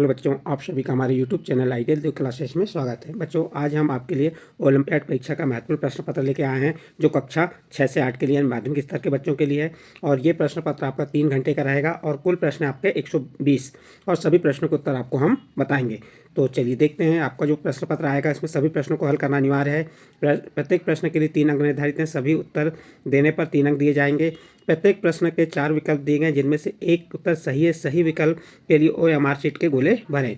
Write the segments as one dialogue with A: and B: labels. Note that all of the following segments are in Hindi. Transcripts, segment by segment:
A: हेलो बच्चों, आप सभी का हमारे यूट्यूब चैनल आइडियल देव क्लासेस में स्वागत है। बच्चों, आज हम आपके लिए ओलंपियाड परीक्षा का महत्वपूर्ण प्रश्न पत्र लेके आए हैं जो कक्षा 6 से 8 के लिए माध्यमिक स्तर के बच्चों के लिए है। और ये प्रश्न पत्र आपका 3 घंटे का रहेगा और कुल प्रश्न आपके 120 और सभी प्रश्नों के उत्तर आपको हम बताएंगे। तो चलिए देखते हैं, आपका जो प्रश्न पत्र आएगा इसमें सभी प्रश्नों को हल करना अनिवार्य है। प्रत्येक प्रश्न के लिए 3 अंक निर्धारित हैं, सभी उत्तर देने पर 3 अंक दिए जाएंगे। प्रत्येक प्रश्न के 4 विकल्प दिए गए जिनमें से एक उत्तर सही है। सही विकल्प के लिए OMR शीट के गोले भरें।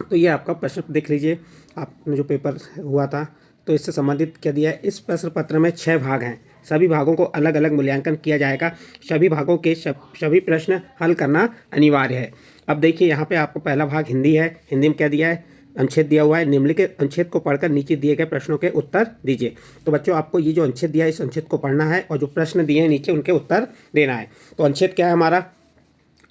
A: तो ये आपका प्रश्न देख लीजिए, आपने जो पेपर हुआ था तो इससे संबंधित क्या दिया है। इस प्रश्न पत्र में 6 भाग हैं, सभी भागों को अलग अलग मूल्यांकन किया जाएगा। सभी भागों के सभी प्रश्न हल करना अनिवार्य है। अब देखिए, यहाँ पे आपको पहला भाग हिंदी है। हिंदी में क्या दिया है, अनुच्छेद दिया हुआ है। निम्नलिखित अनुच्छेद को पढ़कर नीचे दिए गए प्रश्नों के उत्तर दीजिए। तो बच्चों, आपको ये जो अनुच्छेद दिया है इस अनुच्छेद को पढ़ना है और जो प्रश्न दिए हैं नीचे उनके उत्तर देना है। तो अनुच्छेद क्या है हमारा,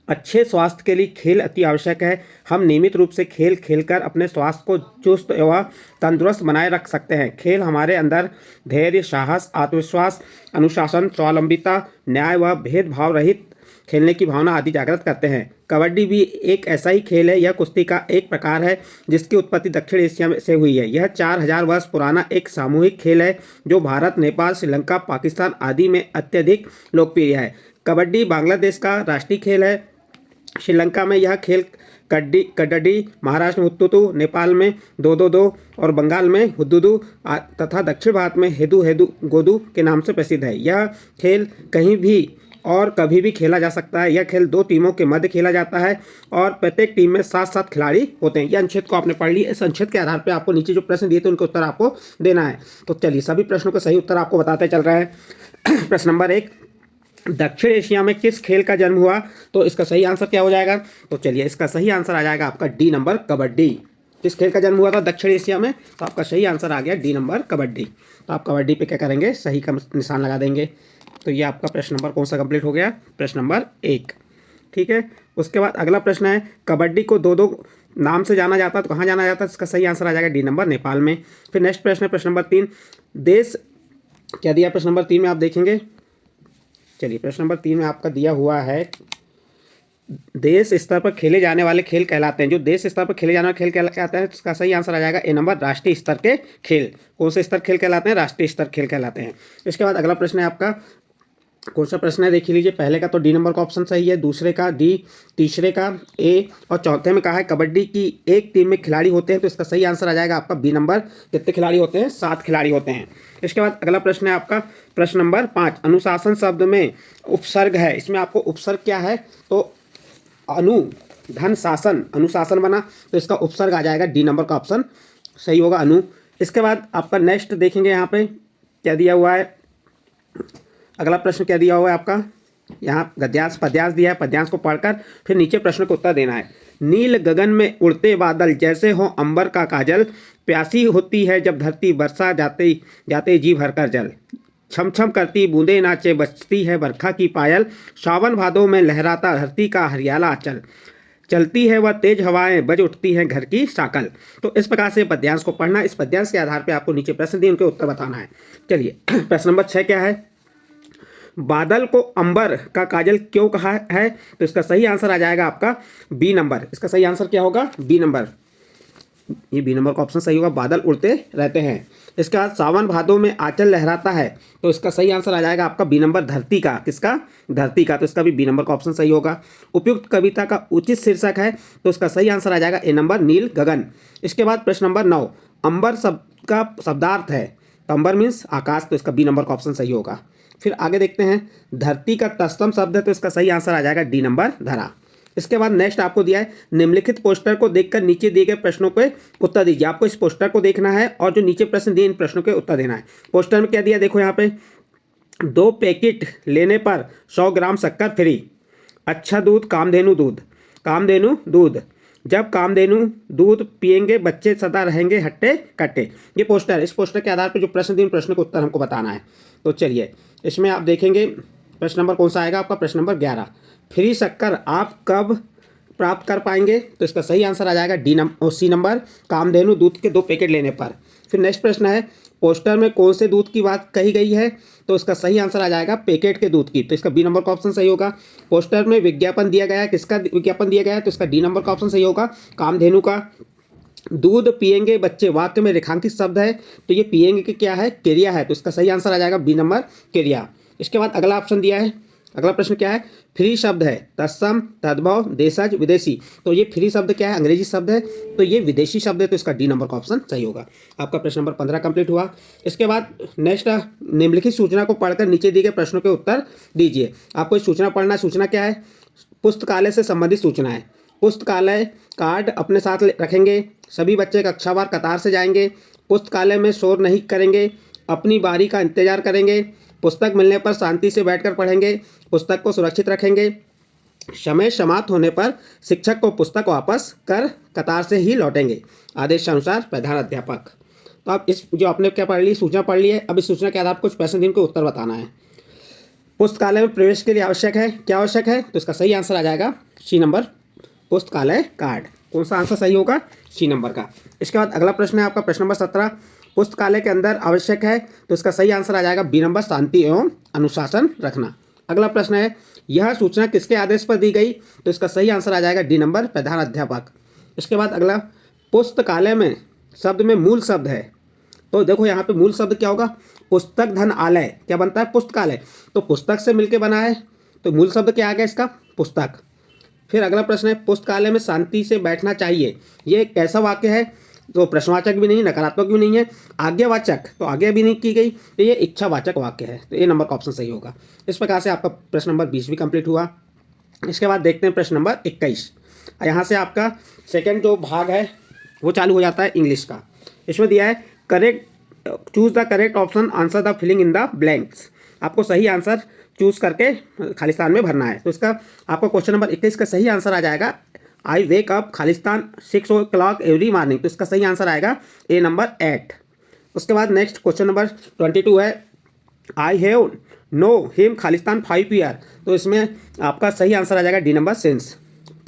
A: अच्छे स्वास्थ्य के लिए खेल अति आवश्यक है। हम नियमित रूप से खेल खेलकर अपने स्वास्थ्य को चुस्त एवं तंदुरुस्त बनाए रख सकते हैं। खेल हमारे अंदर धैर्य, साहस, आत्मविश्वास, अनुशासन, स्वावलंबिता, न्याय व भेदभाव रहित खेलने की भावना आदि जागृत करते हैं। कबड्डी भी एक ऐसा ही खेल है। यह कुश्ती का एक प्रकार है जिसकी उत्पत्ति दक्षिण एशिया से हुई है। यह 4000 वर्ष पुराना एक सामूहिक खेल है जो भारत, नेपाल, श्रीलंका, पाकिस्तान आदि में अत्यधिक लोकप्रिय है। कबड्डी बांग्लादेश का राष्ट्रीय खेल है। श्रीलंका में यह खेल कड्डी, महाराष्ट्र में हुत्तुतु, नेपाल में दो और बंगाल में हुद्दुदु तथा दक्षिण भारत में हेदु गोदू के नाम से प्रसिद्ध है। यह खेल कहीं भी और कभी भी खेला जा सकता है। यह खेल 2 टीमों के मध्य खेला जाता है और प्रत्येक टीम में 7-7 खिलाड़ी होते हैं। यह अनुच्छेद को आपने पढ़ लिया। इस अनुच्छेद के आधार पर आपको नीचे जो प्रश्न दिए थे उनके उत्तर आपको देना है। तो चलिए सभी प्रश्नों के सही उत्तर आपको बताते चल रहा है। प्रश्न नंबर 1, दक्षिण एशिया में किस खेल का जन्म हुआ। तो इसका सही आंसर क्या हो जाएगा, तो चलिए इसका सही आंसर आ जाएगा आपका डी नंबर, कबड्डी। किस खेल का जन्म हुआ था दक्षिण एशिया में, तो आपका सही आंसर आ गया डी नंबर, कबड्डी। तो आप कबड्डी पे क्या करेंगे, सही का निशान लगा देंगे। तो ये आपका प्रश्न नंबर कौन सा कंप्लीट हो गया, प्रश्न नंबर 1। ठीक है, उसके बाद अगला प्रश्न है, कबड्डी को दो नाम से जाना जाता है तो कहाँ जाना जाता है। इसका सही आंसर आ जाएगा डी नंबर, नेपाल में। फिर नेक्स्ट प्रश्न है प्रश्न नंबर 3, देश क्या दिया प्रश्न नंबर 3 में आप देखेंगे। चलिए प्रश्न नंबर 3 में आपका दिया हुआ है, देश स्तर पर खेले जाने वाले खेल कहलाते हैं। जो देश स्तर पर खेले जाने वाले खेल कहलाते हैं इसका सही आंसर आ जाएगा ए नंबर, राष्ट्रीय स्तर के खेल। कौन से स्तर खेल कहलाते हैं, राष्ट्रीय स्तर खेल कहलाते हैं। इसके बाद अगला प्रश्न है आपका, कौन सा प्रश्न है देख लीजिए। पहले का तो डी नंबर का ऑप्शन सही है, दूसरे का डी, तीसरे का ए और चौथे में कहा है कबड्डी की एक टीम में खिलाड़ी होते हैं। तो इसका सही आंसर आ जाएगा आपका बी नंबर, कितने खिलाड़ी होते हैं, 7 खिलाड़ी होते हैं। इसके बाद अगला प्रश्न है आपका प्रश्न नंबर 5, अनुशासन शब्द में उपसर्ग है। इसमें आपको उपसर्ग क्या है, तो अनु धन शासन, अनुशासन बना तो इसका उपसर्ग आ जाएगा डी नंबर का ऑप्शन सही होगा, अनु। इसके बाद आपका नेक्स्ट देखेंगे, यहाँ पे क्या दिया हुआ है, अगला प्रश्न क्या दिया हुआ है आपका, यहाँ गद्यांश पद्यांश दिया है। पद्यांश को पढ़कर फिर नीचे प्रश्न को उत्तर देना है। नील गगन में उड़ते बादल जैसे हो अंबर का काजल, प्यासी होती है जब धरती बरसा जाते जाते जी भरकर जल, छम छम करती बूंदे नाचे बजती है बरखा की पायल, सावन भादों में लहराता धरती का हरियाला आंचल, चलती है वह तेज हवाएं बज उठती हैं घर की साकल। तो इस प्रकार से पद्यांश को पढ़ना, इस पद्यांश के आधार पर आपको नीचे प्रश्न दिए उनके उत्तर बताना है। चलिए प्रश्न नंबर 6 क्या है, बादल को अंबर का काजल क्यों कहा है। तो इसका सही आंसर आ जाएगा आपका बी नंबर। इसका सही आंसर क्या होगा, बी नंबर। ये बी नंबर का ऑप्शन सही होगा, बादल उड़ते रहते हैं। इसके बाद सावन भादों में आंचल लहराता है। तो इसका सही आंसर आ जाएगा आपका बी नंबर, धरती का। किसका, धरती का। तो इसका भी बी नंबर का ऑप्शन सही होगा। उपयुक्त कविता का उचित शीर्षक है। तो इसका सही आंसर आ जाएगा ए नंबर, नील गगन। इसके बाद प्रश्न नंबर 9, अंबर शब्द का शब्दार्थ है। तो अंबर मीन्स आकाश। तो इसका बी नंबर का ऑप्शन सही होगा। फिर आगे देखते हैं, धरती का तत्सम शब्द है। तो इसका सही आंसर आ जाएगा डी नंबर, धरा। इसके बाद नेक्स्ट आपको दिया है, निम्नलिखित पोस्टर को देखकर नीचे दिए गए प्रश्नों के उत्तर दीजिए। आपको इस पोस्टर को देखना है और जो नीचे प्रश्न दिए इन प्रश्नों के उत्तर देना है। पोस्टर में क्या दिया देखो, यहाँ पे 2 पैकेट लेने पर 100 ग्राम शक्कर फ्री, अच्छा दूध कामधेनु दूध, कामधेनु दूध, जब कामधेनु दूध पिएंगे बच्चे सदा रहेंगे हट्टे कट्टे। ये पोस्टर, इस पोस्टर के आधार पर जो प्रश्न दिए उन प्रश्नों के उत्तर हमको बताना है। तो चलिए इसमें आप देखेंगे प्रश्न नंबर कौन सा आएगा आपका, प्रश्न नंबर 11, फ्री शक्कर आप कब प्राप्त कर पाएंगे। तो इसका सही आंसर आ जाएगा D number, C number, Kamdhenu दूध के 2 पैकेट लेने पर। फिर नेक्स्ट प्रश्न है, पोस्टर में कौन से दूध की बात कही गई है? तो इसका सही आंसर आ जाएगा पैकेट के दूध की, तो इसका बी नंबर का ऑप्शन सही होगा। पोस्टर में विज्ञापन दिया गया है, किसका विज्ञापन दिया गया है? तो इसका डी नंबर का ऑप्शन सही होगा, कामधेनु का। दूध पिएंगे बच्चे वाक्य में रेखांकित शब्द है, तो ये पिएंगे की क्या है? क्रिया है, तो इसका सही आंसर आ जाएगा बी नंबर, क्रिया। इसके बाद अगला ऑप्शन दिया है, अगला प्रश्न क्या है? फ्री शब्द है, तत्सम, तद्भव, देशज, विदेशी। तो ये फ्री शब्द क्या है? अंग्रेजी शब्द है, तो ये विदेशी शब्द है, तो इसका डी नंबर का ऑप्शन सही होगा। आपका प्रश्न नंबर 15 कंप्लीट हुआ। इसके बाद नेक्स्ट, निम्नलिखित सूचना को पढ़कर नीचे दिए गए प्रश्नों के उत्तर दीजिए। आपको इस सूचना पढ़ना है। सूचना क्या है? पुस्तकालय से संबंधित सूचना है। पुस्तकालय कार्ड अपने साथ रखेंगे, सभी बच्चे कक्षावार कतार से जाएंगे, पुस्तकालय में शोर नहीं करेंगे, अपनी बारी का इंतजार करेंगे, पुस्तक मिलने पर शांति से बैठकर पढ़ेंगे, पुस्तक को सुरक्षित रखेंगे, समय समाप्त होने पर शिक्षक को पुस्तक वापस कर कतार से ही लौटेंगे, आदेश अनुसार प्रधान अध्यापक। तो आप इस जो आपने क्या पढ़ ली, सूचना पढ़ ली है। अब इस सूचना के आधार पर कुछ प्रश्न जिनको उत्तर बताना है। पुस्तकालय में प्रवेश के लिए आवश्यक है, क्या आवश्यक है? तो इसका सही आंसर आ जाएगा सी नंबर, पुस्तकालय कार्ड। कौन सा आंसर सही होगा? सी नंबर का। इसके बाद अगला प्रश्न है आपका प्रश्न नंबर 17, पुस्तकालय के अंदर आवश्यक है, तो इसका सही आंसर आ जाएगा बी नंबर, शांति एवं अनुशासन रखना। अगला प्रश्न है, यह सूचना किसके आदेश पर दी गई? तो इसका सही आंसर आ जाएगा डी नंबर, प्रधान अध्यापक। इसके बाद अगला, पुस्तकालय में शब्द में मूल शब्द है, तो देखो यहाँ पे मूल शब्द क्या होगा? पुस्तक धन आलय, क्या बनता है? पुस्तकालय, तो पुस्तक से मिलके बना है, तो मूल शब्द क्या आ गया इसका? पुस्तक। फिर अगला प्रश्न है, पुस्तकालय में शांति से बैठना चाहिए, ये कैसा वाक्य है? तो प्रश्नवाचक भी नहीं, नकारात्मक भी नहीं है, आज्ञावाचक, तो आज्ञा भी नहीं की गई, तो ये इच्छावाचक वाक्य है, तो ये नंबर का ऑप्शन सही होगा। इस प्रकार से आपका प्रश्न नंबर 20 भी कंप्लीट हुआ। इसके बाद देखते हैं प्रश्न नंबर 21। यहाँ से आपका सेकेंड जो भाग है वो चालू हो जाता है इंग्लिश का। इसमें दिया है correct, choose the correct option, answer the filling in the blanks. आपको सही आंसर चूज करके खालिस्तान में भरना है। तो इसका आपको क्वेश्चन नंबर 21 का सही आंसर आ जाएगा, आई वेक अप खालिस्तान 6 o'clock एवरी मॉर्निंग, तो इसका सही आंसर आएगा ए नंबर 8। उसके बाद नेक्स्ट क्वेश्चन नंबर 22 है, आई हैव नो हिम खालिस्तान 5 ईयर, तो इसमें आपका सही आंसर आ जाएगा डी नंबर, सिंस।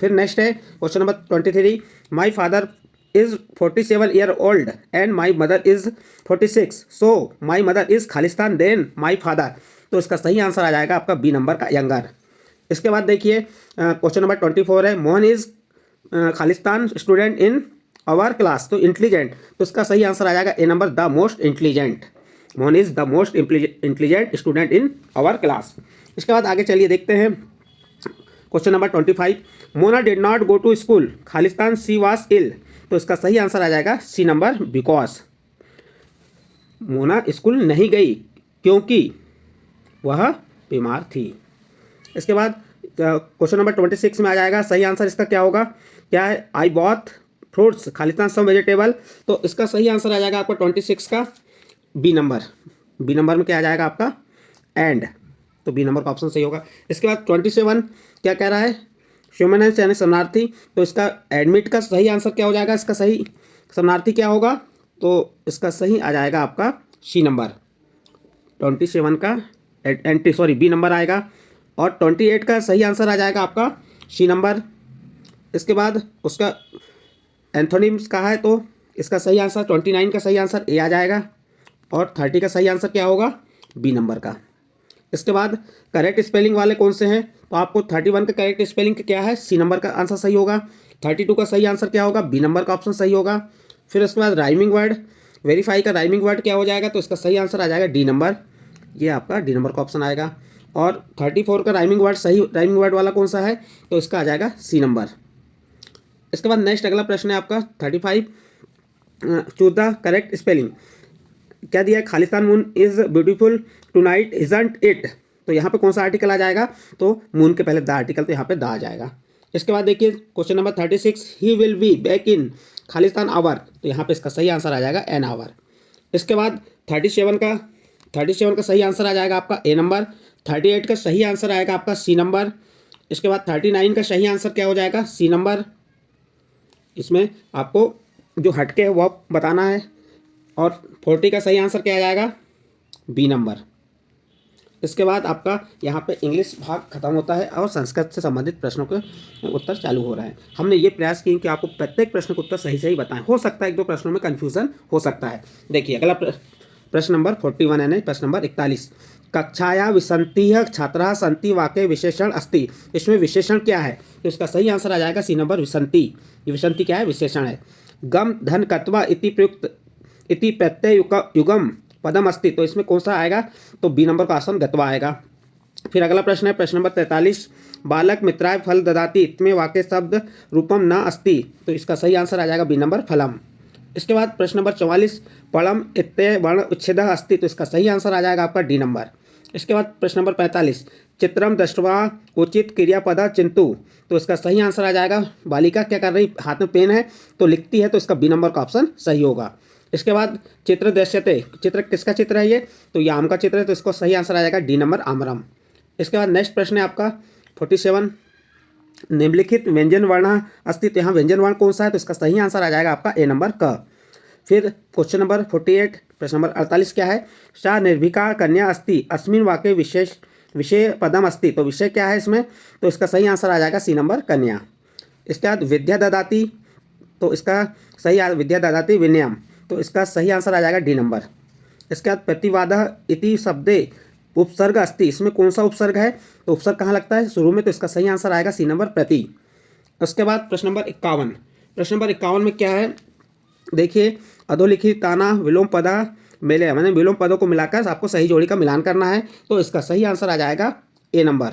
A: फिर नेक्स्ट है question number 23, my father is 47 year old and my mother is 46, so my mother is खालिस्तान देन माई फादर, तो इसका सही आंसर आ जाएगा आपका बी नंबर का, यंगर। इसके बाद देखिए क्वेश्चन नंबर 24 है, मोहन इज खालिस्तान स्टूडेंट इन आवर क्लास, तो इंटेलिजेंट, तो इसका सही आंसर आ जाएगा A number, the most intelligent. Mohan is the most intelligent student in our class. इसके बाद आगे चलिए देखते हैं question number 25, Mona did not go to school खालिस्तान शी वाज इल, तो इसका सही आंसर आ जाएगा C number, because. Mona school नहीं गई क्योंकि वह बीमार थी। इसके बाद क्वेश्चन नंबर 26 में आ जाएगा, सही आंसर इसका क्या होगा? क्या है? आई बॉथ फ्रूट्स खालिस्तान सम वेजिटेबल, तो इसका सही आंसर आ जाएगा आपका 26 का बी नंबर। बी नंबर में क्या आ जाएगा आपका? एंड, तो बी नंबर का ऑप्शन सही होगा। इसके बाद 27 क्या कह रहा है? ह्यूमन यानी शरणार्थी, तो इसका एडमिट का सही आंसर क्या हो जाएगा? इसका सही शरणार्थी क्या होगा? तो इसका सही आ जाएगा आपका सी नंबर, 27 का एंटी सॉरी बी नंबर आएगा, और 28 का सही आंसर आ जाएगा आपका सी नंबर। इसके बाद उसका एंथोनिम्स कहा है, तो इसका सही आंसर 29 का सही आंसर ए आ जाएगा, और 30 का सही आंसर क्या होगा? बी नंबर का। इसके बाद करेक्ट स्पेलिंग वाले कौन से हैं? तो आपको 31 का करेक्ट स्पेलिंग क्या है? सी नंबर का आंसर सही होगा। 32 का सही आंसर क्या होगा? बी नंबर का ऑप्शन सही होगा। फिर उसके बाद राइमिंग वर्ड, वेरीफाई का राइमिंग वर्ड क्या हो जाएगा? तो इसका सही आंसर आ जाएगा डी नंबर, ये आपका डी नंबर का ऑप्शन आएगा। और 34 का राइमिंग वर्ड, सही राइमिंग वर्ड वाला कौन सा है? तो इसका आ जाएगा सी नंबर। इसके बाद नेक्स्ट अगला प्रश्न है आपका 35, चूज द करेक्ट स्पेलिंग। क्या दिया है? Khalistan moon is beautiful tonight isn't it, तो यहाँ पे कौन सा आर्टिकल आ जाएगा? तो मून के पहले द आर्टिकल, तो यहाँ पे द आ जाएगा। इसके बाद देखिए question number 36, he will be back in खालिस्तान आवर, तो यहाँ पे इसका सही आंसर आ जाएगा एन आवर। इसके बाद 37 का सही आंसर आ जाएगा आपका ए नंबर। 38 का सही आंसर आएगा आपका सी नंबर। इसके बाद 39 का सही आंसर क्या हो जाएगा? C number. इसमें आपको जो हटके है वो बताना है। और 40 का सही आंसर क्या आ जाएगा? B number. इसके बाद आपका यहाँ पे इंग्लिश भाग खत्म होता है और संस्कृत से संबंधित प्रश्नों के उत्तर चालू हो रहे हैं। हमने ये प्रयास किए कि आपको प्रत्येक प्रश्न का उत्तर सही सही बताएं। हो सकता है 1-2 प्रश्नों में कन्फ्यूजन हो सकता है। देखिए अगला प्रश्न नंबर 41 यानी प्रश्न नंबर 41। कक्षाया विसन्तिः छात्राः सन्ति वाक्ये विशेषण अस्ति। इसमें विशेषण क्या है? तो इसका सही आंसर आ जाएगा सी नंबर विसन्ति। ये विसन्ति क्या है? विशेषण है। गम धन कत्वा इति प्रयुक्त इति प्रत्यय युगम पदम अस्ति। तो इसमें कौन सा आएगा? तो बी नंबर का आसन गत्वा आएगा। फिर अगला प्रश्न है प्रश्न नंबर 43। बालक मित्राय फल ददाति इतमें वाक्य शब्द रूपम न अस्ति। तो इसका सही आंसर आ जाएगा बी नंबर फलम। इसके बाद प्रश्न नंबर 44। पड़म इत्ते वर्ण उच्छेदः अस्ति। तो इसका सही आंसर आ जाएगा आपका डी नंबर। इसके बाद प्रश्न नंबर 45। चित्रम दृष्ट्वा उचित क्रियापद चिंतु। तो इसका सही आंसर आ जाएगा बालिका क्या कर रही? हाथ में पेन है तो लिखती है, तो इसका बी नंबर का ऑप्शन सही होगा। इसके बाद चित्र दृश्यते, चित्र किसका चित्र है ये? तो ये आम का चित्र है, तो इसको सही आंसर आ जाएगा डी नंबर आमरम। इसके बाद नेक्स्ट प्रश्न है आपका 47। निम्नलिखित व्यंजन वर्ण अस्ति। तो यहाँ व्यंजन वर्ण कौन सा है? तो इसका सही आंसर आ जाएगा आपका ए नंबर क। फिर क्वेश्चन नंबर 48 प्रश्न नंबर 48 क्या है? सा निर्भीका कन्या अस्ति अस्मिन वाक्य विषय पदम अस्ति। तो विषय क्या है इसमें? तो इसका सही आंसर आ जाएगा सी नंबर कन्या। इसके बाद विद्या ददाति। तो इसका सही विद्या ददाति विनयम। तो इसका सही आंसर आ जाएगा डी नंबर। इसके बाद प्रतिवादः इति शब्दे उपसर्ग अस्ति। इसमें कौन सा उपसर्ग है? तो उपसर्ग कहाँ लगता है? शुरू में। तो इसका सही आंसर आएगा सी नंबर प्रति। उसके बाद प्रश्न नंबर 51। प्रश्न नंबर 51 में क्या है? देखिए, अधोलिखित ताना विलोम पदा मेले, मैंने विलोम पदों को मिलाकर आपको सही जोड़ी का मिलान करना है। तो इसका सही आंसर आ जाएगा ए नंबर।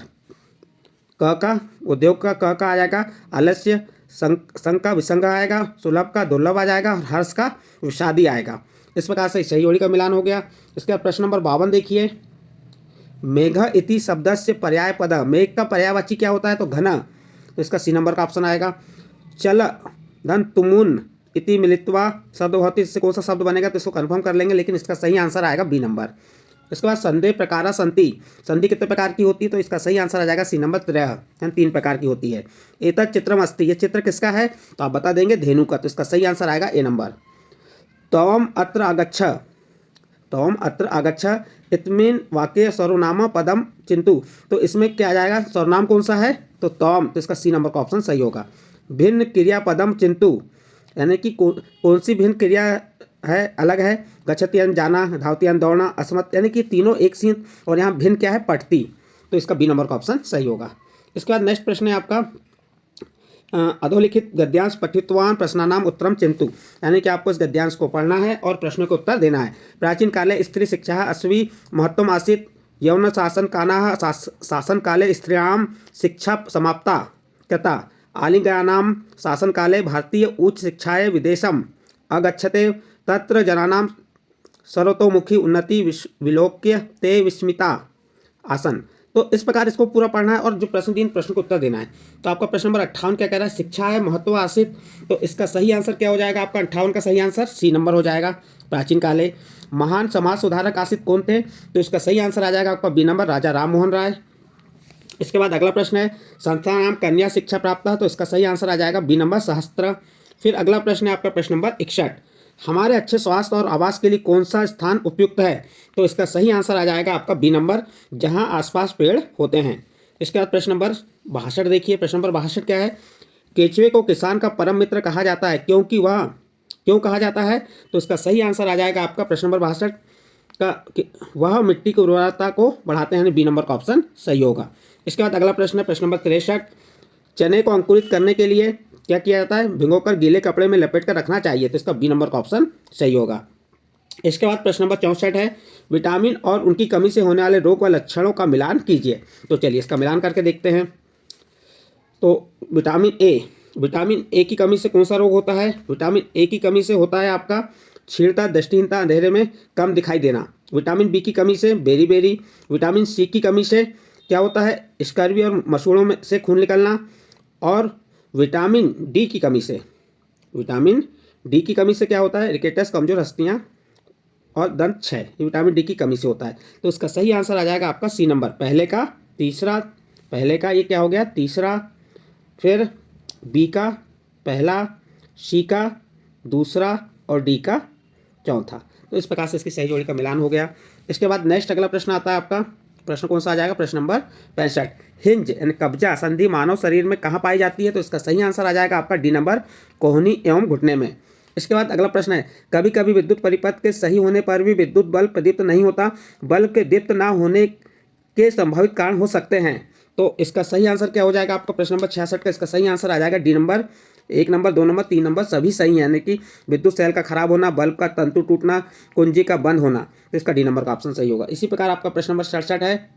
A: क का उद्योग का क आ जाएगा, आलस्य संग का विसंग आएगा, सुलभ का दुर्लभ आ जाएगा और हर्ष का विषादी आएगा। इस प्रकार से सही जोड़ी का मिलान हो गया। इसके बाद प्रश्न नंबर 52 देखिए। मेघ इति शब्दस्य पर्याय पद। मेघ का पर्यायवाची क्या होता है? तो घन। तो इसका सी नंबर का ऑप्शन आएगा। चल धन तुमुन इति मिलित्वा शब्द होती, इससे कौन सा शब्द बनेगा? तो इसको कंफर्म कर लेंगे, लेकिन इसका सही आंसर आएगा बी नंबर। इसके बाद संधि प्रकारा संति। संधि कितने प्रकार की होती है? तो इसका सही आंसर आ जाएगा सी नंबर 3, 3 प्रकार की होती है। एतत् चित्रम अस्ति। ये चित्र किसका है? तो आप बता देंगे धेनु का। तो इसका सही आंसर आएगा ए नंबर। त्वम अत्र आगच्छ, त्वम अत्र आगच्छ इत्मिन वाक्य सर्वनाम पदम चिंतु। तो इसमें क्या आ जाएगा? सर्वनाम कौन सा है? तो त्वम। तो इसका सी नंबर का ऑप्शन सही होगा। भिन्न क्रिया पदम चिंतु, यानी कि कौन सी भिन्न क्रिया है, अलग है? गच्छत्यन जाना, धावत्यन दौड़ना, अस्मत्, यानी कि तीनों एक सी। और यहाँ भिन्न क्या है? पठती। तो इसका बी नंबर का ऑप्शन सही होगा। इसके बाद नेक्स्ट प्रश्न है आपका अधोलिखित गद्यांश पठितवान प्रश्नानाम उत्तरम चिंतु, यानी कि आपको इस गद्यांश को पढ़ना है और प्रश्नों के उत्तर देना है। प्राचीन काले स्त्री शिक्षा अस्वी महत्वम आसीत् यौन शासन काना शासन काले स्त्रियां शिक्षा समाप्ता कृता आलिंगानां शासन काले भारतीय उच्च शिक्षाय विदेशम अगच्छते तत्र जनानां सर्वतोमुखी उन्नति विलोक्य ते विस्मिता आसन। तो इस प्रकार इसको पूरा पढ़ना है और जो प्रश्न 3 प्रश्न को उत्तर देना है। तो आपका प्रश्न नंबर 58 क्या कह रहा है? शिक्षा है महत्व आसित। तो इसका सही आंसर क्या हो जाएगा? आपका 58 का सही आंसर सी नंबर हो जाएगा। प्राचीन काले महान समाज सुधारक आसित कौन थे? तो इसका सही आंसर आ जाएगा आपका बी नंबर, राजा राम मोहन राय। इसके बाद अगला प्रश्न है संस्था नाम कन्या शिक्षा प्राप्त है। तो इसका सही आंसर आ जाएगा बी नंबर, सहस्त्र। फिर अगला प्रश्न है आपका प्रश्न नंबर 61। हमारे अच्छे स्वास्थ्य और आवास के लिए कौन सा स्थान उपयुक्त है? तो इसका सही आंसर आ जाएगा आपका बी नंबर, जहां आसपास पेड़ होते हैं। इसके बाद प्रश्न नंबर 62 देखिए। प्रश्न नंबर 62 क्या है? केचुए को किसान का परम मित्र कहा जाता है, क्योंकि वह क्यों कहा जाता है? तो इसका सही आंसर आ जाएगा आपका प्रश्न नंबर 62 का, वह मिट्टी की उर्वरता को बढ़ाते हैं। बी नंबर का ऑप्शन सही होगा। इसके बाद अगला प्रश्न है प्रश्न नंबर 63। चने को अंकुरित करने के लिए क्या किया जाता है? भिगोकर गीले कपड़े में लपेट कर रखना चाहिए। तो इसका बी नंबर का ऑप्शन सही होगा। इसके बाद प्रश्न नंबर 64 है विटामिन और उनकी कमी से होने वाले रोग व लक्षणों का मिलान कीजिए। तो चलिए इसका मिलान करके देखते हैं। तो विटामिन ए की कमी से कौन सा रोग होता है? विटामिन ए की कमी से होता है आपका क्षीणता, दृष्टिहीनता, अंधेरे में कम दिखाई देना। विटामिन बी की कमी से बेरी। विटामिन सी की कमी से क्या होता है? स्कर्वी और मसूड़ों में से खून निकलना। और विटामिन डी की कमी से क्या होता है? रिकेटस, कमजोर हस्तियां और दंत क्षय। ये विटामिन डी की कमी से होता है। तो इसका सही आंसर आ जाएगा आपका सी नंबर, पहले का ये क्या हो गया? तीसरा, फिर बी का पहला, सी का दूसरा और डी का चौथा। तो इस प्रकार से इसकी सही जोड़ी का मिलान हो गया। इसके बाद नेक्स्ट अगला प्रश्न आता है आपका, प्रश्न कौन सा आ जाएगा? प्रश्न नंबर 65। हिंज यानी कब्जा संधि मानव शरीर में कहाँ पाई जाती है? तो इसका सही आंसर आ जाएगा आपका डी नंबर, कोहनी एवं घुटने में। इसके बाद अगला प्रश्न है, कभी कभी विद्युत परिपथ के सही होने पर भी विद्युत बल्ब प्रदीप्त नहीं होता, बल्ब के दीप्त ना होने के संभावित कारण हो सकते हैं। तो इसका सही आंसर क्या हो जाएगा आपका प्रश्न नंबर 66 का? इसका सही आंसर आ जाएगा D number. 1 number, 2 number, 3 number सभी सही है, यानी कि विद्युत सेल का खराब होना, बल्ब का तंतु टूटना, कुंजी का बंद होना। तो इसका डी नंबर का ऑप्शन सही होगा। इसी प्रकार आपका प्रश्न नंबर 67 है,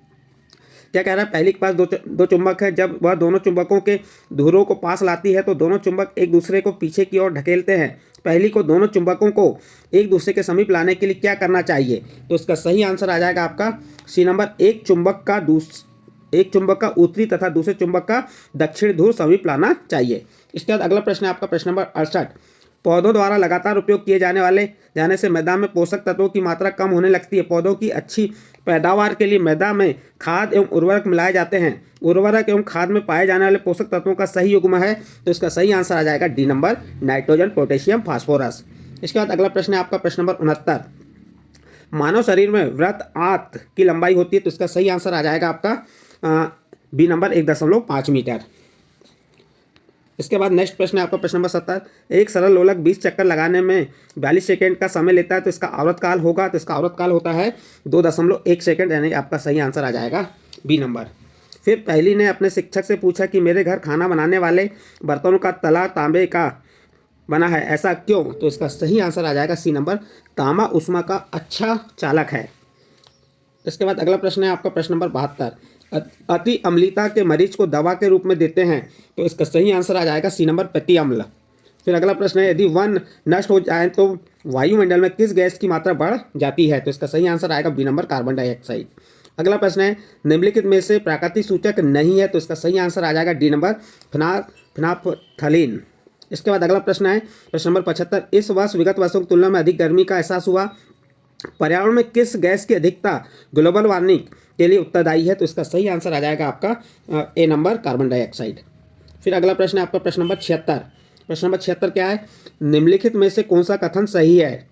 A: क्या कह रहा है, पहली के पास दो चुंबक है, जब वह दोनों चुंबकों के धुरों को पास लाती है तो दोनों चुंबक एक दूसरे को पीछे की ओर ढकेलते हैं। पहली को दोनों चुंबकों को एक दूसरे के समीप लाने के लिए क्या करना चाहिए? तो इसका सही आंसर आ जाएगा आपका सी नंबर। एक चुंबक का उत्तरी तथा दूसरे चुंबक का दक्षिण ध्रुव समीप लाना चाहिए। इसके बाद अगला प्रश्न है आपका प्रश्न नंबर 68, पौधों द्वारा लगातार उपयोग किए जाने से मैदा में पोषक तत्वों की मात्रा कम होने लगती है। पौधों की अच्छी पैदावार के लिए मैदा में खाद एवं उर्वरक मिलाए जाते हैं। उर्वरक एवं खाद में पाए जाने वाले पोषक तत्वों का सही युग्म है, तो इसका सही आंसर आ जाएगा D number, nitrogen, potassium, phosphorus. इसके बाद अगला प्रश्न है आपका प्रश्न नंबर 69, मानव शरीर में वृत्त आंत की लंबाई होती है, तो इसका सही आंसर आ जाएगा आपका बी नंबर 1.5 मीटर। इसके बाद नेक्स्ट प्रश्न है आपका प्रश्न नंबर 70, एक सरल लोलक 20 चक्कर लगाने में 42 सेकंड का समय लेता है, तो इसका आवर्तकाल होगा, तो इसका आवर्तकाल होता है 2.1 सेकंड, यानी आपका सही आंसर आ जाएगा बी नंबर। फिर पहली ने अपने शिक्षक से पूछा कि मेरे घर खाना बनाने वाले बर्तनों का तला तांबे का बना है, ऐसा क्यों? तो इसका सही आंसर आ जाएगा सी नंबर, तांबा ऊष्मा का अच्छा चालक है। इसके बाद अगला प्रश्न है आपका प्रश्न नंबर 72, अति अम्लता के मरीज को दवा के रूप में देते हैं, तो इसका सही आंसर आ जाएगा सी नंबर, प्रति अम्ल। फिर अगला प्रश्न है, यदि वन नष्ट हो जाए तो वायुमंडल में किस गैस की मात्रा बढ़ जाती है? तो इसका सही आंसर आएगा बी नंबर, कार्बन डाइऑक्साइड। अगला प्रश्न है, निम्नलिखित में से प्राकृतिक सूचक नहीं है, तो इसका सही आंसर आ जाएगा डी नंबर, फिनाप्थलीन। इसके बाद अगला प्रश्न है प्रश्न नंबर 75, इस वर्ष विगत वर्षों की तुलना में अधिक गर्मी का एहसास हुआ, पर्यावरण में किस गैस की अधिकता ग्लोबल वार्मिंग के लिए उत्तरदायी है? तो इसका सही आंसर आ जाएगा आपका ए नंबर, कार्बन डाइऑक्साइड। फिर अगला प्रश्न है आपका प्रश्न नंबर 76। प्रश्न नंबर 76 क्या है, निम्नलिखित में से कौन सा कथन सही है?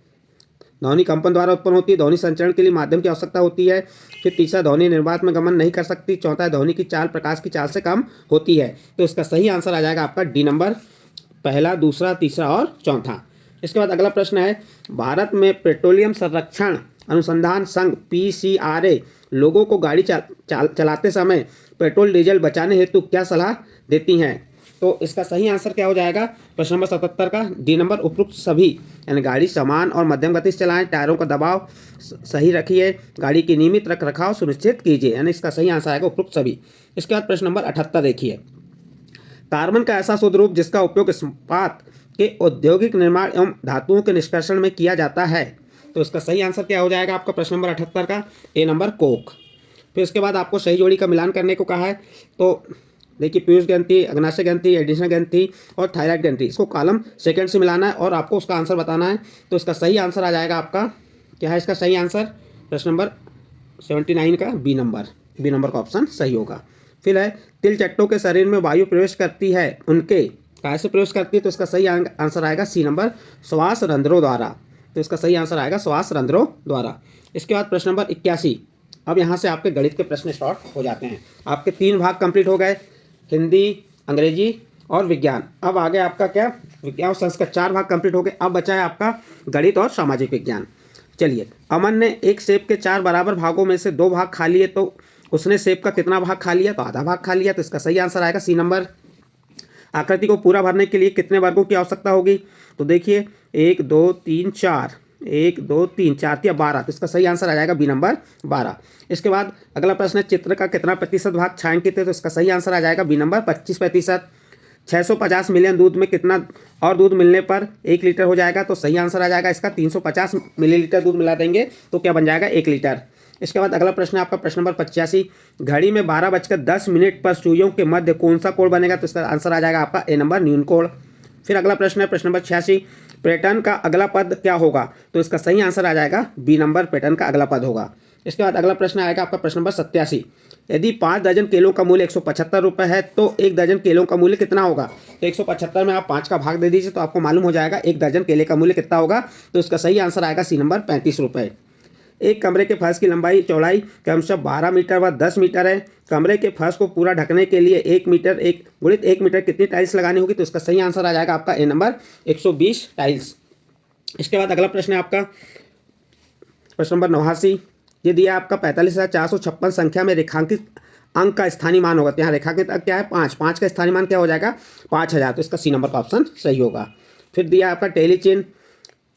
A: ध्वनि कंपन द्वारा उत्पन्न होती है, ध्वनि संचरण के लिए माध्यम की आवश्यकता होती है, फिर तीसरा ध्वनि निर्वात में गमन नहीं कर सकती, चौथा ध्वनि की चाल प्रकाश की चाल से कम होती है। तो इसका सही आंसर आ जाएगा आपका डी नंबर, पहला, दूसरा, तीसरा और चौथा। इसके बाद अगला प्रश्न है, भारत में पेट्रोलियम संरक्षण अनुसंधान संघ PCRA लोगों को गाड़ी चलाते समय पेट्रोल डीजल बचाने हेतु क्या सलाह देती हैं? तो इसका सही आंसर क्या हो जाएगा प्रश्न नंबर 77 का? डी नंबर, उपरोक्त सभी, यानी गाड़ी समान और मध्यम गति से चलाएं, टायरों का दबाव सही रखिए, गाड़ी की नियमित रख रखाव सुनिश्चित कीजिए, यानी इसका सही आंसर आएगा उपरोक्त सभी। इसके बाद प्रश्न नंबर 78 देखिए, कार्बन का ऐसा शुद्ध रूप जिसका उपयोग इस्पात के औद्योगिक निर्माण एवं धातुओं के निष्कर्षण में किया जाता है, तो इसका सही आंसर क्या हो जाएगा आपका प्रश्न नंबर 78 का? ए नंबर, कोक। फिर इसके बाद आपको सही जोड़ी का मिलान करने को कहा है, तो देखिए पीयूष ग्रंथि, अग्नाशय ग्रंथि, एडिशनल ग्रंथि और थायराइड ग्रंथि, इसको कॉलम सेकंड से मिलाना है और आपको उसका आंसर बताना है। तो इसका सही आंसर आ जाएगा आपका, क्या है इसका सही आंसर? प्रश्न नंबर 79 का बी नंबर, बी नंबर का ऑप्शन सही होगा। फिर है, तिल चट्टों के शरीर में वायु प्रवेश करती है, उनके कैसे प्रवेश करती है? तो इसका सही आंसर आएगा सी नंबर, श्वास रंध्रों द्वारा। तो इसका सही आंसर आएगा श्वास रंध्रों द्वारा। इसके बाद प्रश्न नंबर 81, अब यहाँ से आपके गणित के प्रश्न स्टार्ट हो जाते हैं। आपके 3 भाग कंप्लीट हो गए, हिंदी, अंग्रेजी और विज्ञान। अब आगे आपका क्या, विज्ञान और संस्कृत, 4 भाग कंप्लीट हो गए। अब बचा है आपका गणित और सामाजिक विज्ञान। चलिए, अमन ने एक सेब के 4 बराबर भागों में से 2 भाग खा लिए, तो उसने सेब का कितना भाग खा लिया? तो आधा भाग खा लिया। तो इसका सही आंसर आएगा सी नंबर। आकृति को पूरा भरने के लिए कितने वर्गों की आवश्यकता होगी? तो देखिए 1 2 3 4, 1 2 3 4 या 12, तो इसका सही आंसर आ जाएगा बी नंबर 12। इसके बाद अगला प्रश्न है, चित्र का कितना प्रतिशत भाग छायांकित है? तो इसका सही आंसर आ जाएगा बी नंबर, 25%। 650 मिलियन दूध में कितना और दूध मिलने पर 1 लीटर हो जाएगा? तो सही आंसर आ जाएगा इसका 350 मिलीलीटर दूध मिला देंगे तो क्या बन जाएगा? 1 लीटर। इसके बाद अगला प्रश्न है आपका प्रश्न नंबर 85, घड़ी में 12:10 पर सुइयों के मध्य कौन सा कोण बनेगा? तो इसका आंसर आ जाएगा आपका ए नंबर, न्यून कोण। फिर अगला प्रश्न है प्रश्न नंबर 86, पैटर्न का अगला पद क्या होगा? तो इसका सही आंसर आ जाएगा बी नंबर, पैटर्न का अगला पद होगा। इसके बाद अगला प्रश्न आएगा आपका प्रश्न नंबर 87, यदि 5 दर्जन केलों का मूल्य 175 रुपये है तो 1 दर्जन केलों का मूल्य कितना होगा? तो 175 में आप 5 का भाग दे दीजिए तो आपको मालूम हो जाएगा 1 दर्जन केले का मूल्य कितना होगा। तो इसका सही आंसर आएगा सी नंबर, 35 रुपये। एक कमरे के फर्श की लंबाई चौड़ाई क्रमशः 12 मीटर व 10 मीटर है। कमरे के फर्श को पूरा ढकने के लिए 1 मीटर कितनी टाइल्स लगानी होगी? तो इसका सही आंसर आ जाएगा आपका ए नंबर, 120 टाइल्स। इसके बाद अगला प्रश्न है आपका प्रश्न नंबर 89। ये दिया आपका 45,456 संख्या में रेखांकित अंक का स्थानीय मान होगा। तो यहाँ रेखांकित अंक क्या है? 5। 5 का स्थानीय मान क्या हो जाएगा? 5000। तो इसका सी नंबर का ऑप्शन सही होगा। फिर दिया आपका टेली चिन्ह,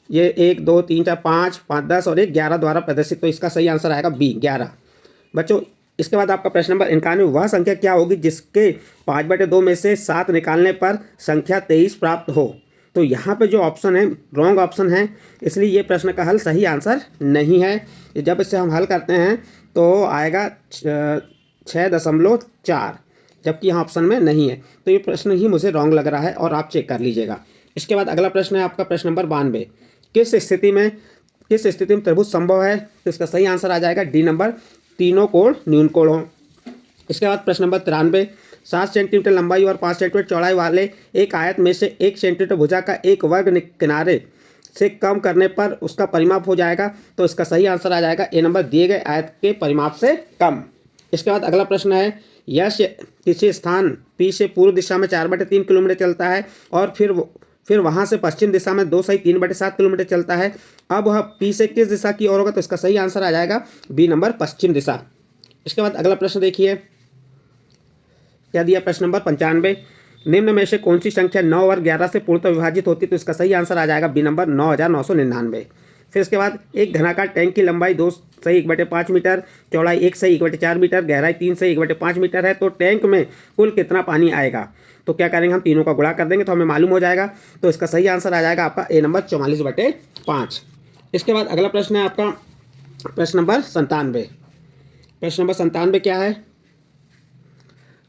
A: ये 1 2 3 4 5 5 10 और 1 11 द्वारा प्रदर्शित। तो इसका सही आंसर आएगा बी 11। बच्चों इसके बाद आपका प्रश्न नंबर 91, वह संख्या क्या होगी जिसके 5/2 में से 7 निकालने पर संख्या 23 प्राप्त हो? तो यहाँ पे जो ऑप्शन है रॉन्ग ऑप्शन है, इसलिए ये प्रश्न का हल सही आंसर नहीं है। जब इसे हम हल करते हैं तो आएगा 6.4, जबकि यहाँ ऑप्शन में नहीं है। तो ये प्रश्न ही मुझे रॉन्ग लग रहा है और आप चेक कर लीजिएगा। इसके बाद अगला प्रश्न है आपका प्रश्न नंबर 92। किस स्थिति में त्रिभुज संभव है? तो इसका सही आंसर आ जाएगा डी नंबर, तीनों कोण न्यून कोण हो। इसके बाद प्रश्न नंबर 93। 7 सेंटीमीटर लंबाई और 5 सेंटीमीटर चौड़ाई वाले एक आयत में से 1 सेंटीमीटर भुजा का एक वर्ग किनारे से कम करने पर उसका परिमाप हो जाएगा। तो इसका सही आंसर आ जाएगा ए नंबर, दिए गए आयत के परिमाप से कम। इसके बाद अगला प्रश्न है, यश किसी स्थान पी से पूर्व दिशा में 4/3 किलोमीटर चलता है और फिर वहाँ से पश्चिम दिशा में 2 सही 3/7 किलोमीटर चलता है। अब वह पी से किस दिशा की ओर होगा? तो इसका सही आंसर आ जाएगा बी नंबर, पश्चिम दिशा। इसके बाद अगला प्रश्न देखिए क्या दिया, प्रश्न नंबर 95। निम्न में से कौन सी संख्या 9 और 11 से पूर्णतः विभाजित होती है? तो इसका सही आंसर आ जाएगा बी नंबर, 9,999। फिर इसके बाद एक घनाकार टैंक की लंबाई 2 सही 1/5 मीटर, चौड़ाई 1 सही 1/4 मीटर, गहराई 3 सही 1/5 मीटर है। तो टैंक में कुल कितना पानी आएगा? तो क्या करेंगे, हम तीनों का गुणा कर देंगे तो हमें मालूम हो जाएगा। तो इसका सही आंसर आ जाएगा आपका ए नंबर, 44/5। इसके बाद अगला प्रश्न है आपका प्रश्न नंबर 97। प्रश्न नंबर 97 क्या है?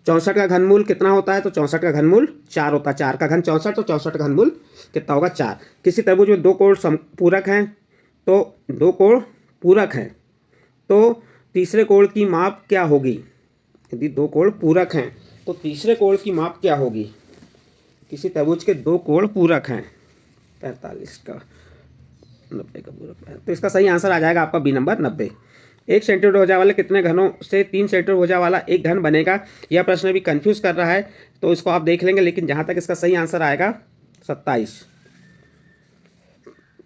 A: 64 का घनमूल कितना होता है? तो 64 का घनमूल 4 होता है। 4 का घन 64, तो 64 का घनमूल कितना होगा? 4। किसी त्रिभुज में 2 कोण पूरक हैं, तो 2 कोण पूरक हैं, तो तीसरे कोण की माप क्या होगी? यदि 2 कोण पूरक हैं तो तीसरे कोण की माप क्या होगी? किसी त्रिभुज के 2 कोण पूरक हैं, 45 का 90 का पूरक है, तो इसका सही आंसर आ जाएगा आपका बी नंबर, 90। 1 सेंटीमीटर भुजा वाले कितने घनों से 3 सेंटीमीटर भुजा वाला एक घन बनेगा? यह प्रश्न भी कंफ्यूज कर रहा है, तो इसको आप देख लेंगे, लेकिन जहाँ तक इसका सही आंसर आएगा 27।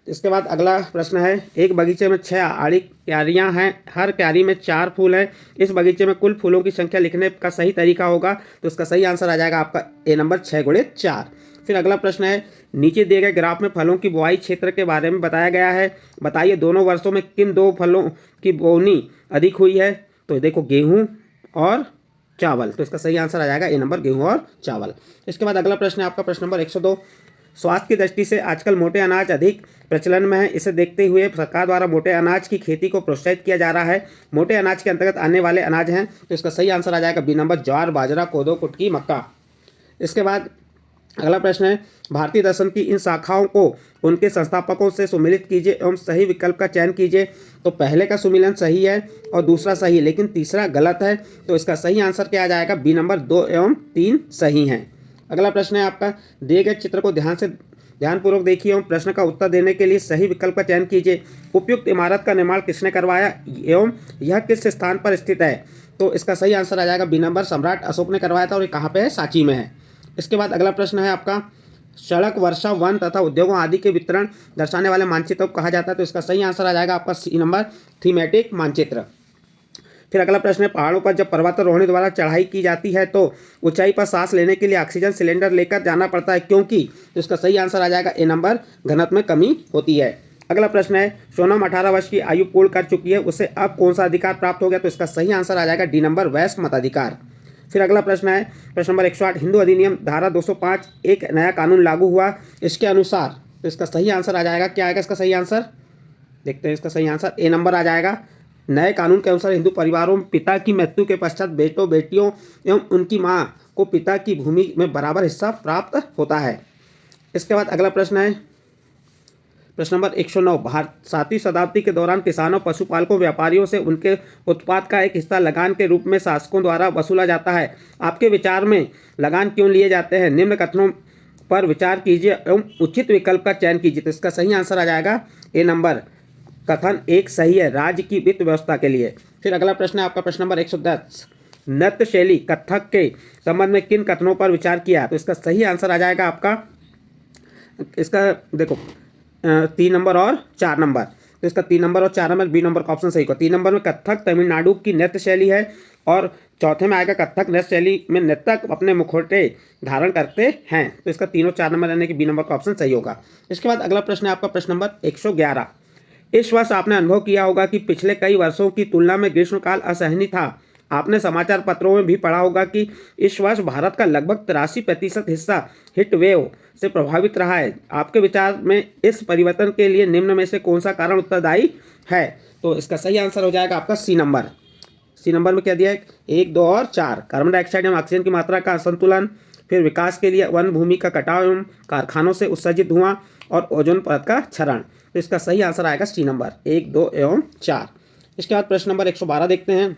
A: इसके बाद अगला प्रश्न है, एक बगीचे में 6 आड़ी क्यारियाँ हैं, हर क्यारी में 4 फूल हैं। इस बगीचे में कुल फूलों की संख्या लिखने का सही तरीका होगा? तो इसका सही आंसर आ जाएगा आपका ए नंबर, 6 × 4। फिर अगला प्रश्न है, नीचे दिए गए ग्राफ में फलों की बुआई क्षेत्र के बारे में बताया गया है। बताइए दोनों वर्षों में किन 2 फलों की बोनी अधिक हुई है? तो देखो गेहूँ और चावल। तो इसका सही आंसर आ जाएगा ए नंबर, गेहूँ और चावल। इसके बाद अगला प्रश्न है आपका प्रश्न नंबर 102। स्वास्थ्य की दृष्टि से आजकल मोटे अनाज अधिक प्रचलन में है। इसे देखते हुए सरकार द्वारा मोटे अनाज की खेती को प्रोत्साहित किया जा रहा है। मोटे अनाज के अंतर्गत आने वाले अनाज हैं? तो इसका सही आंसर आ जाएगा बी नंबर, ज्वार, बाजरा, कोदो, कुटकी, मक्का। इसके बाद अगला प्रश्न है, भारतीय दर्शन की इन शाखाओं को उनके संस्थापकों से सुमिलित कीजिए एवं सही विकल्प का चयन कीजिए। तो पहले का सुमिलन सही है और दूसरा सही, लेकिन तीसरा गलत है। तो इसका सही आंसर क्या आ जाएगा? बी नंबर, 2 एवं 3 सही हैं। अगला प्रश्न है आपका, दिए गए चित्र को ध्यानपूर्वक देखिए एवं प्रश्न का उत्तर देने के लिए सही विकल्प का चयन कीजिए। उपयुक्त इमारत का निर्माण किसने करवाया एवं यह किस स्थान पर स्थित है? तो इसका सही आंसर आ जाएगा बी नंबर, सम्राट अशोक ने करवाया था और ये कहाँ पे है? सांची में है। इसके बाद अगला प्रश्न है आपका, सड़क, वर्षा, वन तथा उद्योगों आदि के वितरण दर्शाने वाले मानचित्र को कहा जाता है? तो इसका सही आंसर आ जाएगा आपका सी नंबर, थीमेटिक मानचित्र। फिर अगला प्रश्न है, पहाड़ों पर जब पर्वतारोहणी द्वारा चढ़ाई की जाती है तो ऊंचाई पर सांस लेने के लिए ऑक्सीजन सिलेंडर लेकर जाना पड़ता है, क्योंकि? तो इसका सही आंसर आ जाएगा ए नंबर, घनत्व में कमी होती है। अगला प्रश्न है, सोनम 18 वर्ष की आयु पूर्ण कर चुकी है, उसे अब कौन सा अधिकार प्राप्त हो गया? तो इसका सही आंसर आ जाएगा डी नंबर, वयस्क मताधिकार। फिर अगला प्रश्न है प्रश्न नंबर 108, हिंदू अधिनियम धारा 205 एक नया कानून लागू हुआ, इसके अनुसार? तो इसका सही आंसर आ जाएगा, क्या आएगा इसका सही आंसर? देखते हैं इसका सही आंसर, ए नंबर आ जाएगा। नए कानून के अनुसार हिंदू परिवारों में पिता की मृत्यु के पश्चात बेटों बेटियों एवं उनकी मां को पिता की भूमि में बराबर हिस्सा प्राप्त होता है। इसके बाद अगला प्रश्न है प्रश्न नंबर 109, 7वीं शताब्दी के दौरान किसानों, पशुपालकों, व्यापारियों से उनके उत्पाद का एक हिस्सा लगान के रूप में शासकों द्वारा वसूला जाता है। आपके विचार में लगान क्यों लिए जाते हैं? निम्न कथनों पर विचार कीजिए एवं उचित विकल्प का चयन कीजिए। तो इसका सही आंसर आ जाएगा ए नंबर, कथन 1 सही है, राज्य की वित्त व्यवस्था के लिए। फिर अगला प्रश्न है आपका प्रश्न नंबर 110, नृत्य शैली कथक के संबंध में किन कथनों पर विचार किया? तो इसका सही आंसर आ जाएगा आपका, इसका देखो, 3 नंबर और 4 नंबर। तो इसका 3 नंबर और 4 नंबर, बी नंबर का ऑप्शन सही होगा। 3 नंबर में कथक तमिलनाडु की नृत्य शैली है और चौथे में आएगा कथक नृत्य शैली में नृतक अपने मुखौटे धारण करते हैं। तो इसका 3 और 4 नंबर यानी कि बी नंबर का ऑप्शन सही होगा। इसके बाद अगला प्रश्न है आपका प्रश्न नंबर 111। इस वर्ष आपने अनुभव किया होगा कि पिछले कई वर्षों की तुलना में ग्रीष्मकाल असहनीय था। आपने समाचार पत्रों में भी पढ़ा होगा कि इस वर्ष भारत का लगभग 83% हिस्सा हीट वेव से प्रभावित रहा है। आपके विचार में इस परिवर्तन के लिए निम्न में से कौन सा कारण उत्तरदायी है? तो इसका सही आंसर हो जाएगा आपका सी नंबर। सी नंबर में क्या दिया है? 1, 2 और 4। कार्बन डाइऑक्साइड एवं ऑक्सीजन की मात्रा का असंतुलन, फिर विकास के लिए वन भूमि का कटाव एवं कारखानों से उत्सर्जित धुआं और ओजोन परत का क्षरण। तो इसका सही आंसर आएगा सी नंबर 1, 2 एवं 4। इसके बाद प्रश्न नंबर 112 देखते हैं।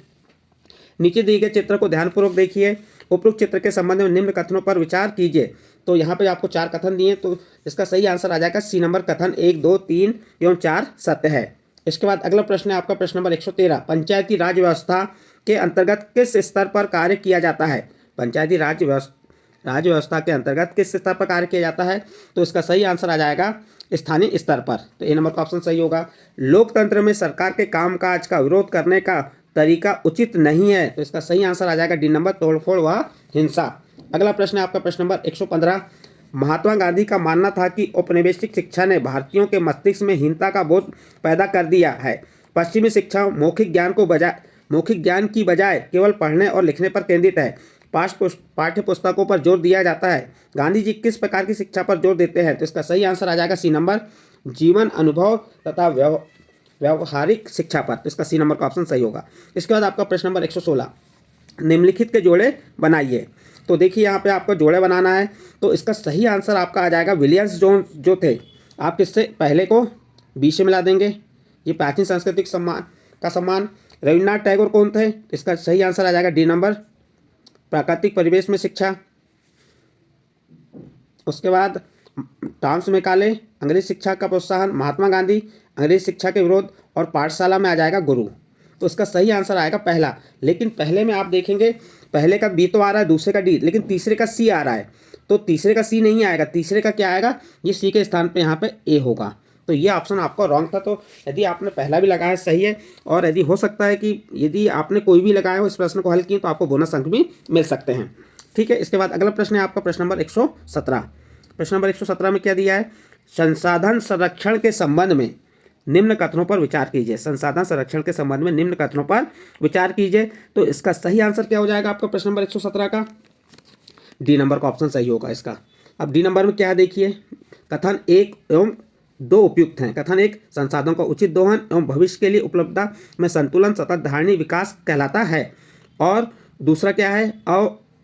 A: नीचे दिए गए चित्र को ध्यानपूर्वक देखिए। उपरोक्त चित्र के संबंध में निम्न कथनों पर विचार कीजिए। तो यहाँ पे आपको 4 कथन दिए, तो इसका सही आंसर आ जाएगा सी नंबर। कथन 1, 2, 3 एवं 4 सत्य है। इसके बाद अगला प्रश्न है आपका प्रश्न नंबर 113। पंचायती राज व्यवस्था के अंतर्गत किस स्तर पर कार्य किया जाता है? पंचायती राज व्यवस्था के अंतर्गत किस स्तर पर कार्य किया जाता है? तो इसका सही आंसर आ जाएगा स्थानीय स्तर पर। तो ए नंबर का ऑप्शन सही होगा। लोकतंत्र में सरकार के कामकाज का विरोध करने का तरीका उचित नहीं है। तो इसका सही आंसर आ जाएगा डी नंबर, तोड़फोड़ व हिंसा। अगला प्रश्न है आपका प्रश्न नंबर 115। महात्मा गांधी का मानना था कि औपनिवेशिक शिक्षा ने भारतीयों के मस्तिष्क में हीनता का बोध पैदा कर दिया है। पश्चिमी शिक्षा मौखिक ज्ञान की बजाय केवल पढ़ने और लिखने पर केंद्रित है। पाठ्य पुस्तकों पर जोर दिया जाता है। गांधी जी किस प्रकार की शिक्षा पर जोर देते हैं? तो इसका सही आंसर आ जाएगा सी नंबर, जीवन अनुभव तथा व्यवहारिक शिक्षा पर। तो इसका सी नंबर का ऑप्शन सही होगा। इसके बाद आपका प्रश्न नंबर 116। निम्नलिखित के जोड़े बनाइए। तो देखिए यहाँ पे आपको जोड़े बनाना है। तो इसका सही आंसर आपका आ जाएगा विलियम्स जोन्स जो थे। आप किससे पहले को बी से मिला देंगे। ये प्राचीन सांस्कृतिक सम्मान। रविन्द्रनाथ टैगोर कौन थे? इसका सही आंसर आ जाएगा डी नंबर, प्राकृतिक परिवेश में शिक्षा। उसके बाद टॉमस मैकाले, अंग्रेजी शिक्षा का प्रोत्साहन। महात्मा गांधी, अंग्रेजी शिक्षा के विरोध। और पाठशाला में आ जाएगा गुरु। तो इसका सही आंसर आएगा पहला। लेकिन पहले में आप देखेंगे पहले का बी तो आ रहा है, दूसरे का डी, लेकिन तीसरे का सी आ रहा है। तो तीसरे का सी नहीं आएगा, तीसरे का क्या आएगा? ये सी के स्थान पे यहाँ पे ए होगा। तो ये ऑप्शन आपका रॉन्ग था। तो यदि आपने पहला भी लगाया सही है, और यदि हो सकता है कि यदि आपने कोई भी लगाया हो इस प्रश्न को हल किए तो आपको बोनस अंक भी मिल सकते हैं। ठीक है। इसके बाद अगला प्रश्न है आपका प्रश्न नंबर 117। प्रश्न नंबर 117 में क्या दिया है? संसाधन संरक्षण के संबंध में निम्न कथनों पर विचार कीजिए। संसाधन संरक्षण के संबंध में निम्न कथनों पर विचार कीजिए। तो इसका सही आंसर क्या हो जाएगा आपका प्रश्न नंबर 117 का? डी नंबर का ऑप्शन सही होगा इसका। अब डी नंबर में क्या है देखिए। कथन 1 एवं 2 उपयुक्त हैं। कथन 1 संसाधनों का उचित दोहन एवं भविष्य के लिए उपलब्धता में संतुलन सतत धारणीय विकास कहलाता है। और दूसरा क्या है?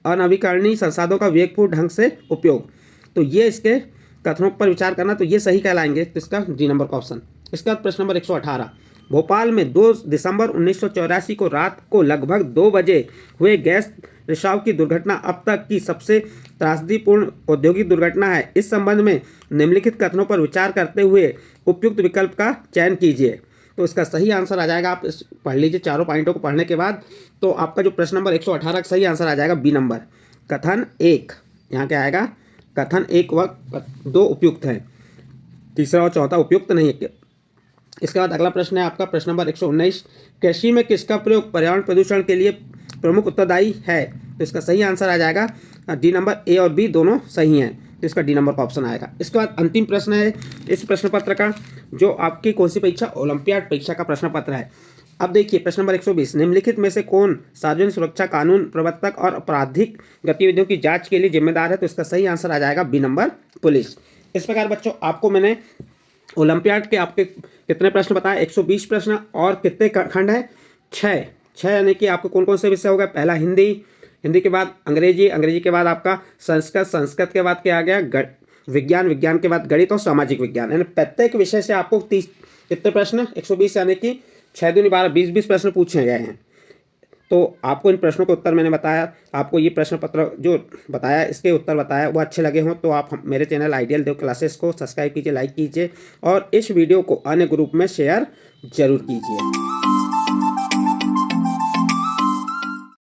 A: अनवीकरणीय संसाधनों का विवेकपूर्ण ढंग से उपयोग। तो ये इसके कथनों पर विचार करना, तो ये सही कहलाएंगे। तो इसका डी नंबर का ऑप्शन। इसके बाद प्रश्न नंबर 118। भोपाल में 2 दिसंबर 1984 को रात को लगभग 2 बजे हुए गैस रिसाव की दुर्घटना अब तक की सबसे त्रासदीपूर्ण औद्योगिक दुर्घटना है। इस संबंध में निम्नलिखित कथनों पर विचार करते हुए उपयुक्त विकल्प का चयन कीजिए। तो इसका सही आंसर आ जाएगा, आप पढ़ लीजिए चारों पॉइंटों को पढ़ने के बाद। तो आपका जो प्रश्न नंबर 118 का सही आंसर आ जाएगा बी नंबर, कथन 1। यहाँ क्या आएगा? कथन 1 व 2 उपयुक्त हैं, तीसरा और चौथा उपयुक्त नहीं है। इसके बाद अगला प्रश्न है आपका प्रश्न नंबर 119। कृषि में किसका प्रयोग पर्यावरण प्रदूषण के लिए प्रमुख उत्तरदायी है? तो इसका सही आंसर आ जाएगा डी नंबर, ए और बी दोनों सही हैं। तो इसका डी नंबर का ऑप्शन आएगा। इसके बाद अंतिम प्रश्न है इस प्रश्न पत्र का, जो आपकी कौन सी परीक्षा? ओलंपियाड परीक्षा का प्रश्न पत्र है। अब देखिए प्रश्न नंबर 120। निम्नलिखित में से कौन सार्वजनिक सुरक्षा कानून प्रवर्तक और आपराधिक गतिविधियों की जांच के लिए जिम्मेदार है? तो इसका सही आंसर आ जाएगा बी नंबर, पुलिस। इस प्रकार बच्चों आपको मैंने ओलंपियाड के आपके कितने प्रश्न बताए? 120 प्रश्न। और कितने खंड है? 6 यानी कि आपको कौन कौन से विषय हो गए? पहला हिंदी के बाद अंग्रेजी के बाद आपका संस्कृत के बाद क्या आ गया? विज्ञान के बाद गणित और सामाजिक विज्ञान। यानी प्रत्येक विषय से आपको 30 कितने प्रश्न? 120 यानी कि 6 दूनी 12, 20 प्रश्न पूछे गए हैं। तो आपको इन प्रश्नों के उत्तर मैंने बताया। आपको ये प्रश्न पत्र जो बताया, इसके उत्तर बताया, वो अच्छे लगे हों तो आप मेरे चैनल आइडियल देव क्लासेस को सब्सक्राइब कीजिए, लाइक कीजिए और इस वीडियो को अन्य ग्रुप में शेयर जरूर कीजिए।